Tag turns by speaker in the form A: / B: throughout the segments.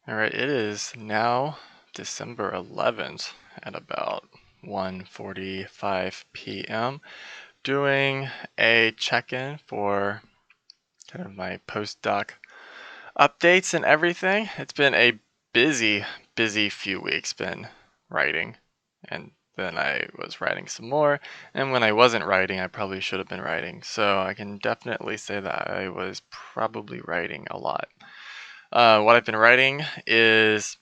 A: All right, it is now December 11th at about 1:45 p.m. Doing a check-in for kind of my postdoc updates and everything. It's been a busy few weeks. Been writing, and then I was writing some more. And when I wasn't writing, I probably should have been writing. So I can definitely say that I was probably writing a lot. What I've been writing is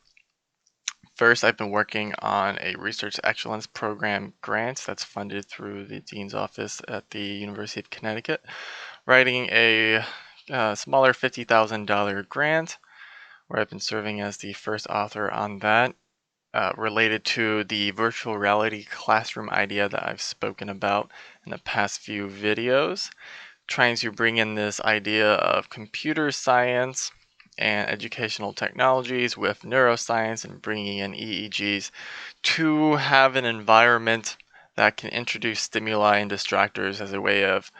A: first, I've been working on a research excellence program grant that's funded through the dean's office at the University of Connecticut, writing a smaller $50,000 grant where I've been serving as the first author on that, related to the virtual reality classroom idea that I've spoken about in the past few videos, trying to bring in this idea of computer science and educational technologies with neuroscience and bringing in EEGs to have an environment that can introduce stimuli and distractors as a way of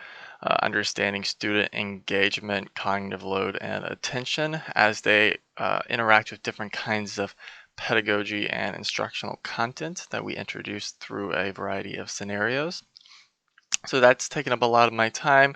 A: understanding student engagement, cognitive load, and attention as they interact with different kinds of pedagogy and instructional content that we introduce through a variety of scenarios. So that's taken up a lot of my time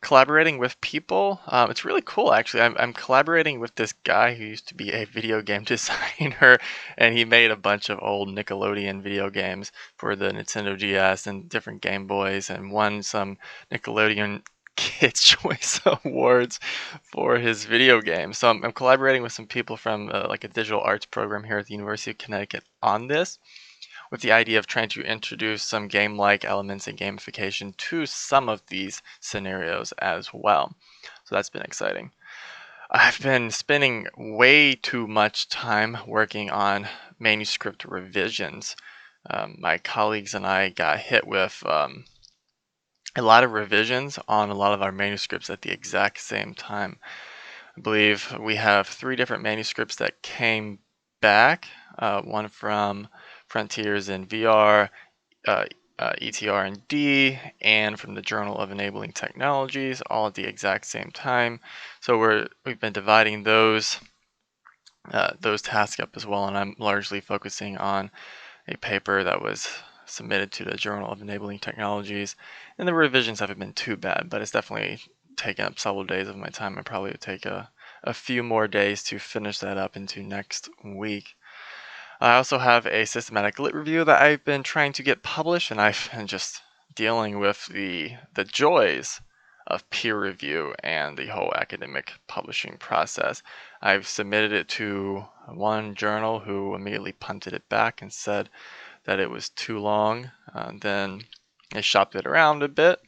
A: collaborating with people. It's really cool, actually. I'm collaborating with this guy who used to be a video game designer, and he made a bunch of old Nickelodeon video games for the Nintendo DS and different Game Boys, and won some Nickelodeon Kids' Choice Awards for his video game. So I'm collaborating with some people from like a digital arts program here at the University of Connecticut on this, with the idea of trying to introduce some game-like elements and gamification to some of these scenarios as well. So that's been exciting. I've been spending way too much time working on manuscript revisions. My colleagues and I got hit with a lot of revisions on a lot of our manuscripts at the exact same time. I believe we have 3 different manuscripts that came back, one from Frontiers in VR, uh, ETR&D, and from the Journal of Enabling Technologies, all at the exact same time. So we've been dividing those tasks up as well, and I'm largely focusing on a paper that was submitted to the Journal of Enabling Technologies, and the revisions haven't been too bad, but it's definitely taken up several days of my time. I probably would take a few more days to finish that up into next week. I also have a systematic lit review that I've been trying to get published, and I've been just dealing with the joys of peer review and the whole academic publishing process. I've submitted it to one journal who immediately punted it back and said that it was too long. Then I shopped it around a bit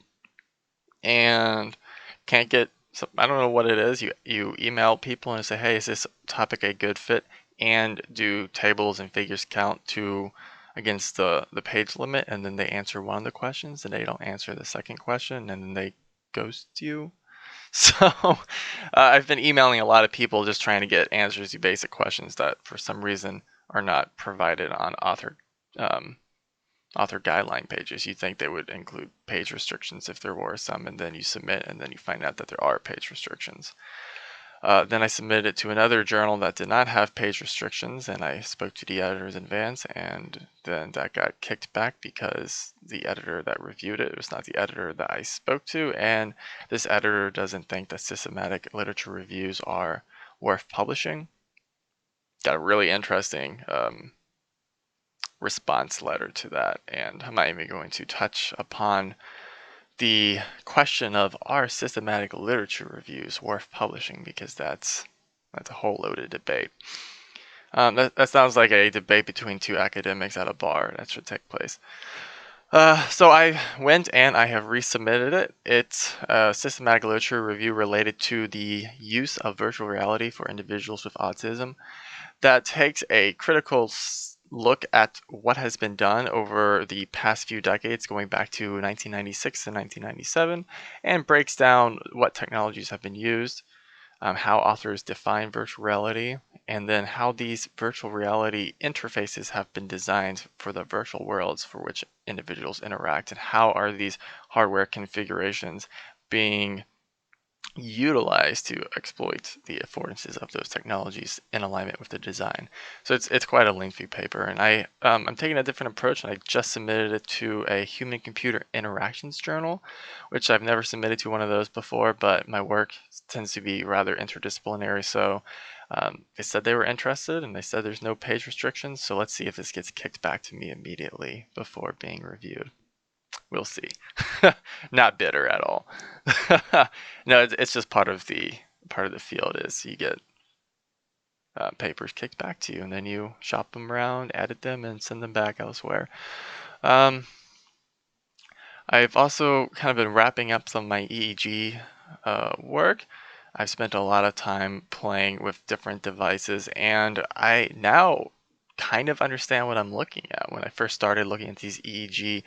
A: and can't get. So I don't know what it is. You email people and say, hey, is this topic a good fit? And do tables and figures count to against the page limit, and then they answer one of the questions and they don't answer the second question, and then they ghost you. So I've been emailing a lot of people just trying to get answers to basic questions that for some reason are not provided on um, author guideline pages. You think they would include page restrictions if there were some, and then you submit and then you find out that there are page restrictions. Then I submitted it to another journal that did not have page restrictions, and I spoke to the editors in advance, and then that got kicked back because the editor that reviewed it was not the editor that I spoke to, and this editor doesn't think that systematic literature reviews are worth publishing. Got a really interesting response letter to that, and I'm not even going to touch upon the question of are systematic literature reviews worth publishing, because that's a whole loaded debate. That sounds like a debate between two academics at a bar that should take place. So I went and I have resubmitted it. It's a systematic literature review related to the use of virtual reality for individuals with autism that takes a critical look at what has been done over the past few decades, going back to 1996 and 1997, and breaks down what technologies have been used, how authors define virtual reality, and then how these virtual reality interfaces have been designed for the virtual worlds for which individuals interact, and how are these hardware configurations being utilized to exploit the affordances of those technologies in alignment with the design. So it's quite a lengthy paper, and I'm taking a different approach, and I just submitted it to a human-computer interactions journal, which I've never submitted to one of those before, but my work tends to be rather interdisciplinary, so they said they were interested, and they said there's no page restrictions, so let's see if this gets kicked back to me immediately before being reviewed. We'll see. Not bitter at all. No, it's just part of the field is you get papers kicked back to you, and then you shop them around, edit them, and send them back elsewhere. Um, I've also kind of been wrapping up some of my EEG work. I've spent a lot of time playing with different devices, and I now kind of understand what I'm looking at. When I first started looking at these EEG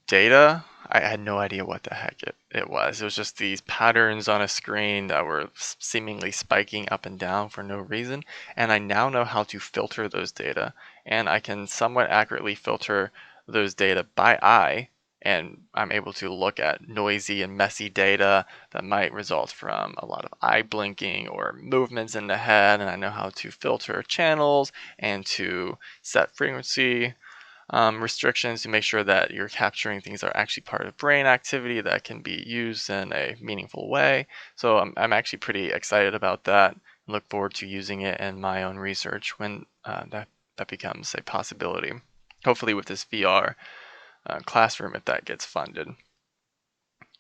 A: data, I had no idea what the heck it was. It was just these patterns on a screen that were seemingly spiking up and down for no reason. And I now know how to filter those data. And I can somewhat accurately filter those data by eye. And I'm able to look at noisy and messy data that might result from a lot of eye blinking or movements in the head. And I know how to filter channels and to set frequency restrictions to make sure that you're capturing things that are actually part of brain activity that can be used in a meaningful way. So I'm actually pretty excited about that and look forward to using it in my own research when that becomes a possibility. Hopefully with this VR classroom if that gets funded.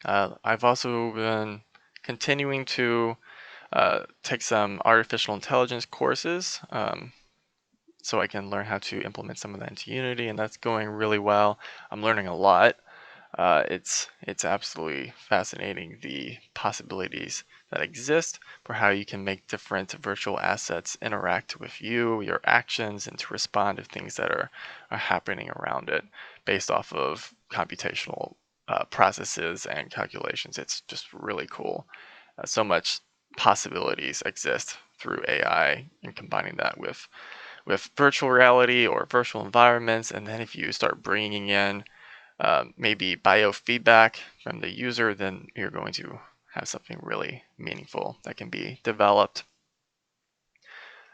A: I've also been continuing to take some artificial intelligence courses. So I can learn how to implement some of that into Unity, and that's going really well. I'm learning a lot. It's absolutely fascinating the possibilities that exist for how you can make different virtual assets interact with you, your actions, and to respond to things that are happening around it based off of computational processes and calculations. It's just really cool. So much possibilities exist through AI and combining that with virtual reality or virtual environments. And then if you start bringing in maybe biofeedback from the user, then you're going to have something really meaningful that can be developed.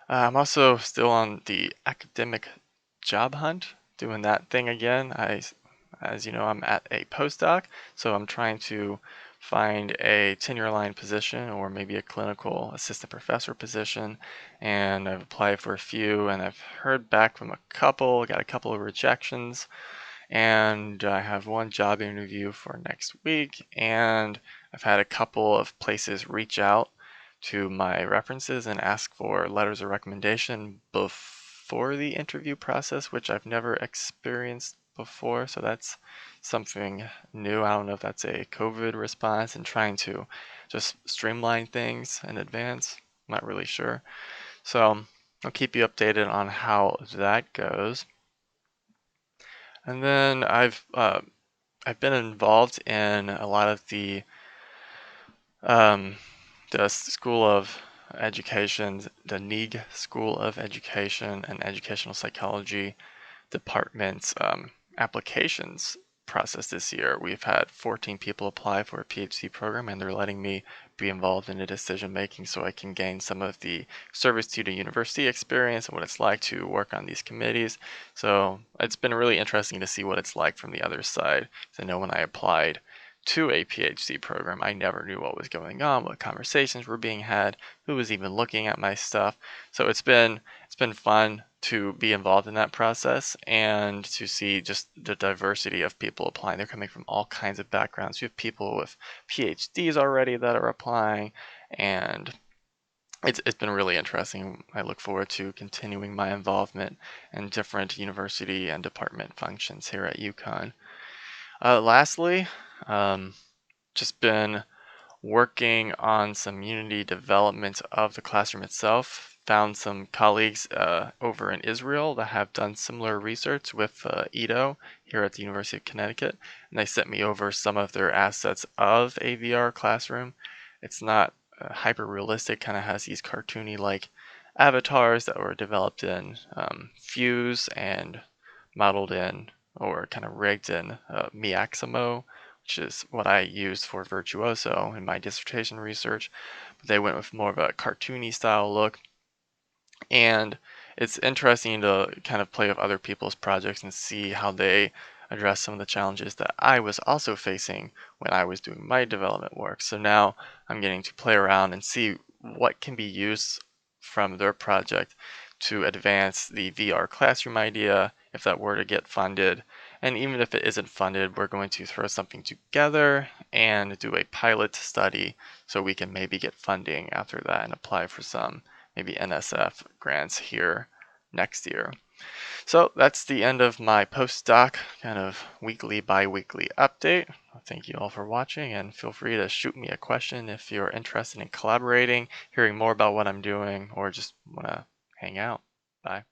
A: I'm also still on the academic job hunt, doing that thing again. As you know, I'm at a postdoc, so I'm trying to find a tenure-line position or maybe a clinical assistant professor position, and I've applied for a few, and I've heard back from a couple, got a couple of rejections, and I have one job interview for next week, and I've had a couple of places reach out to my references and ask for letters of recommendation before the interview process, which I've never experienced before. So that's something new. I don't know if that's a COVID response and trying to just streamline things in advance. I'm not really sure. So I'll keep you updated on how that goes. And then I've been involved in a lot of um, the School of Education, the NEAG School of Education and Educational Psychology Department's applications process this year. We've had 14 people apply for a PhD program, and they're letting me be involved in the decision making so I can gain some of the service to the university experience and what it's like to work on these committees. So it's been really interesting to see what it's like from the other side. 'Cause I know when I applied to a PhD program, I never knew what was going on, what conversations were being had, who was even looking at my stuff. So it's been fun to be involved in that process and to see just the diversity of people applying. They're coming from all kinds of backgrounds. You have people with PhDs already that are applying, and it's been really interesting. I look forward to continuing my involvement in different university and department functions here at UConn. Lastly, um, just been working on some Unity development of the classroom itself. Found some colleagues over in Israel that have done similar research with Edo here at the University of Connecticut, and they sent me over some of their assets of a VR classroom. It's not hyper realistic, kind of has these cartoony like avatars that were developed in Fuse and modeled in or kind of rigged in Miaximo, which is what I used for Virtuoso in my dissertation research. But they went with more of a cartoony style look. And it's interesting to kind of play with other people's projects and see how they address some of the challenges that I was also facing when I was doing my development work. So now I'm getting to play around and see what can be used from their project to advance the VR classroom idea if that were to get funded. And even if it isn't funded, we're going to throw something together and do a pilot study so we can maybe get funding after that and apply for some maybe NSF grants here next year. So that's the end of my postdoc kind of weekly, bi-weekly update. Thank you all for watching, and feel free to shoot me a question if you're interested in collaborating, hearing more about what I'm doing, or just want to hang out. Bye.